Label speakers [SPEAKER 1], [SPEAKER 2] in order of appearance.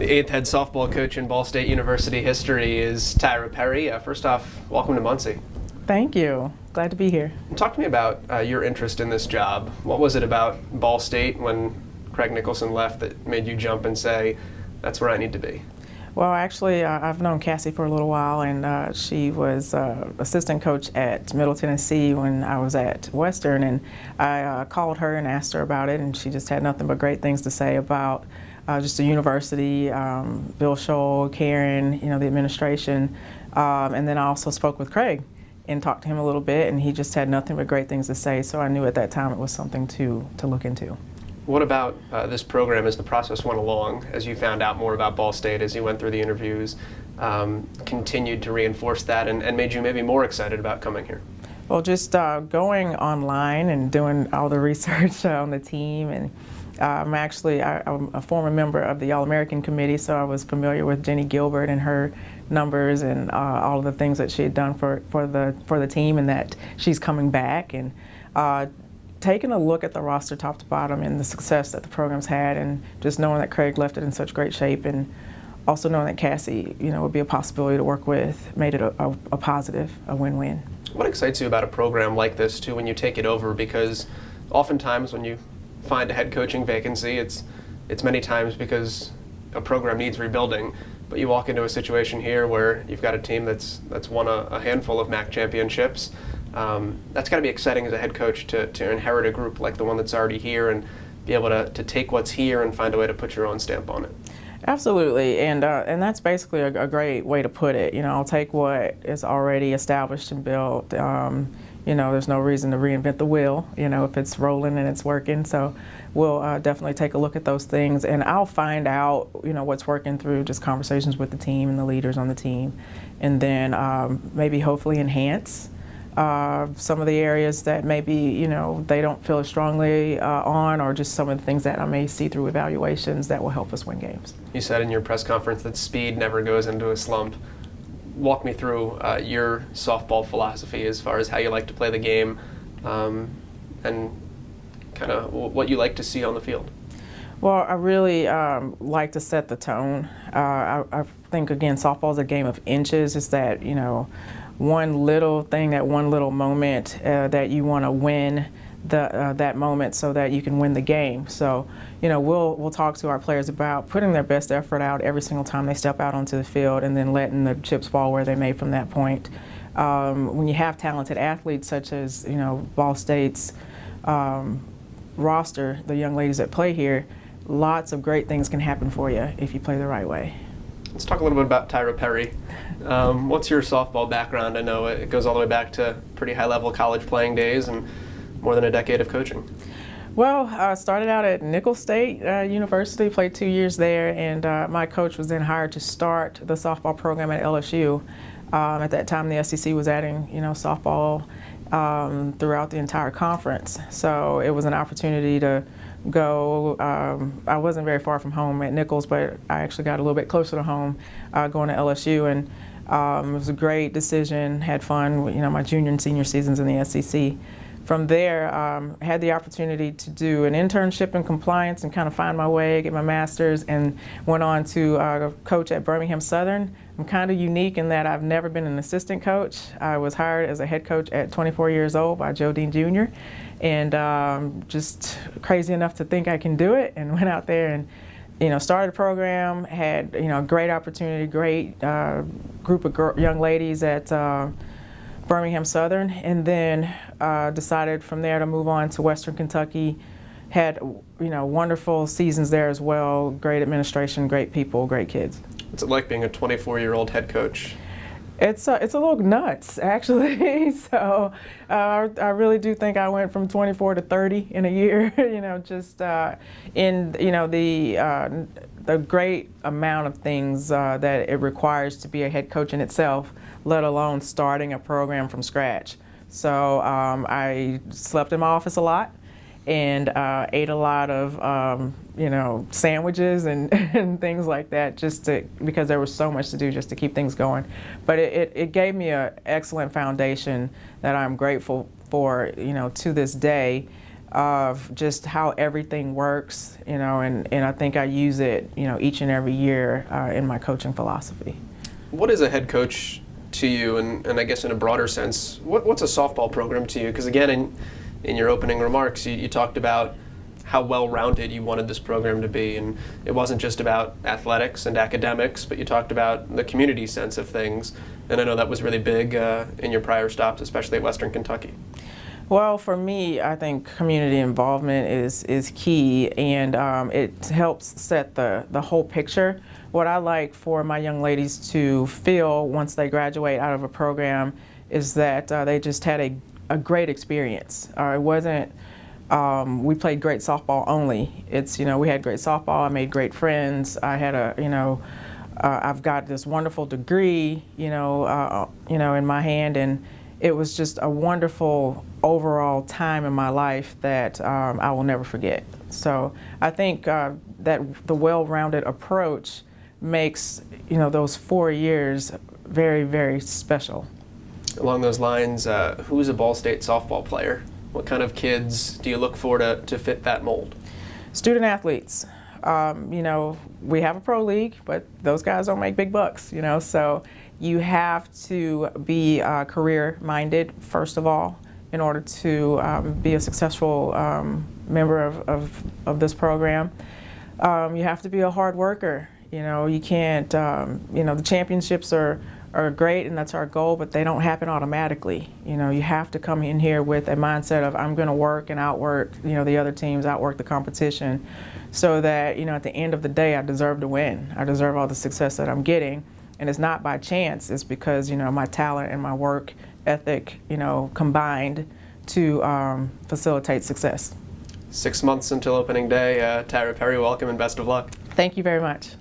[SPEAKER 1] The eighth head softball coach in Ball State University history is Tyra Perry. First off, welcome to Muncie.
[SPEAKER 2] Thank you. Glad to be here.
[SPEAKER 1] Talk to me about your interest in this job. What was it about Ball State when Craig Nicholson left that made you jump and say, that's where I need to be?
[SPEAKER 2] Well, actually, I've known Cassie for a little while, and she was assistant coach at Middle Tennessee when I was at Western, and I called her and asked her about it, and she just had nothing but great things to say about just the university, Bill Scholl, Karen, the administration, and then I also spoke with Craig and talked to him a little bit, and he just had nothing but great things to say, so I knew at that time it was something to look into.
[SPEAKER 1] What about this program as the process went along, as you found out more about Ball State, as you went through the interviews, continued to reinforce that and made you maybe more excited about coming here?
[SPEAKER 2] Well, just going online and doing all the research on the team, and I'm a former member of the All-American Committee, so I was familiar with Jenny Gilbert and her numbers and all of the things that she had done for the team, and that she's coming back, and taking a look at the roster top to bottom and the success that the program's had, and just knowing that Craig left it in such great shape, and also knowing that Cassie, would be a possibility to work with, made it a positive, a win-win.
[SPEAKER 1] What excites you about a program like this too when you take it over? Because oftentimes when you find a head coaching vacancy, it's many times because a program needs rebuilding, but you walk into a situation here where you've got a team that's won a handful of MAC championships. That's got to be exciting as a head coach to inherit a group like the one that's already here and be able to take what's here and find a way to put your own stamp on it.
[SPEAKER 2] Absolutely, and that's basically a great way to put it. I'll take what is already established and built. There's no reason to reinvent the wheel, if it's rolling and it's working. So we'll definitely take a look at those things, and I'll find out, what's working through just conversations with the team and the leaders on the team, and then maybe hopefully enhance some of the areas that maybe, they don't feel as strongly on, or just some of the things that I may see through evaluations that will help us win games.
[SPEAKER 1] You said in your press conference that speed never goes into a slump. Walk me through your softball philosophy as far as how you like to play the game and kind of what you like to see on the field.
[SPEAKER 2] Well, I really like to set the tone. I think, again, softball is a game of inches. It's that, one little thing, that one little moment that you want to win that moment so that you can win the game. So, we'll talk to our players about putting their best effort out every single time they step out onto the field, and then letting the chips fall where they may from that point. When you have talented athletes such as, Ball State's roster, the young ladies that play here, lots of great things can happen for you if you play the right way.
[SPEAKER 1] Let's talk a little bit about Tyra Perry. What's your softball background? I know it goes all the way back to pretty high-level college playing days and more than a decade of coaching.
[SPEAKER 2] Well, I started out at Nicholls State University, played 2 years there, and my coach was then hired to start the softball program at LSU. At that time, the SEC was adding, softball throughout the entire conference. So it was an opportunity to go. I wasn't very far from home at Nicholls, but I actually got a little bit closer to home going to LSU, and it was a great decision. Had fun, my junior and senior seasons in the SEC. From there, had the opportunity to do an internship in compliance and kind of find my way, get my master's, and went on to coach at Birmingham Southern. I'm kind of unique in that I've never been an assistant coach. I was hired as a head coach at 24 years old by Joe Dean Jr. and just crazy enough to think I can do it, and went out there and started a program, had a great opportunity, great group of young ladies at Birmingham Southern, and then decided from there to move on to Western Kentucky. Had wonderful seasons there as well. Great administration, great people, great kids.
[SPEAKER 1] What's it like being a 24-year-old head coach?
[SPEAKER 2] It's a little nuts, actually. So I really do think I went from 24 to 30 in a year. Just in the great amount of things that it requires to be a head coach in itself, let alone starting a program from scratch. So I slept in my office a lot and ate a lot of sandwiches and things like that, because there was so much to do just to keep things going. But it gave me an excellent foundation that I'm grateful for, to this day. of just how everything works, and I think I use it, each and every year in my coaching philosophy.
[SPEAKER 1] What is a head coach to you, and I guess in a broader sense, what's a softball program to you? Because again, in your opening remarks, you talked about how well-rounded you wanted this program to be, and it wasn't just about athletics and academics, but you talked about the community sense of things, and I know that was really big in your prior stops, especially at Western Kentucky.
[SPEAKER 2] Well, for me, I think community involvement is key, and it helps set the whole picture. What I like for my young ladies to feel once they graduate out of a program is that they just had a great experience. It wasn't, we played great softball only. It's, we had great softball, I made great friends, I had I've got this wonderful degree, in my hand, and it was just a wonderful overall time in my life that I will never forget. So I think that the well-rounded approach makes, those 4 years very, very special.
[SPEAKER 1] Along those lines, who's a Ball State softball player? What kind of kids do you look for to fit that mold?
[SPEAKER 2] Student athletes. We have a pro league, but those guys don't make big bucks, so you have to be career-minded, first of all, in order to be a successful member of this program. You have to be a hard worker. You can't, the championships are great, and that's our goal, but they don't happen automatically. You have to come in here with a mindset of I'm going to work and outwork, the other teams, outwork the competition, so that, at the end of the day, I deserve to win. I deserve all the success that I'm getting. And it's not by chance, it's because, my talent and my work ethic, combined to facilitate success.
[SPEAKER 1] 6 months until opening day. Tyra Perry, welcome and best of luck.
[SPEAKER 2] Thank you very much.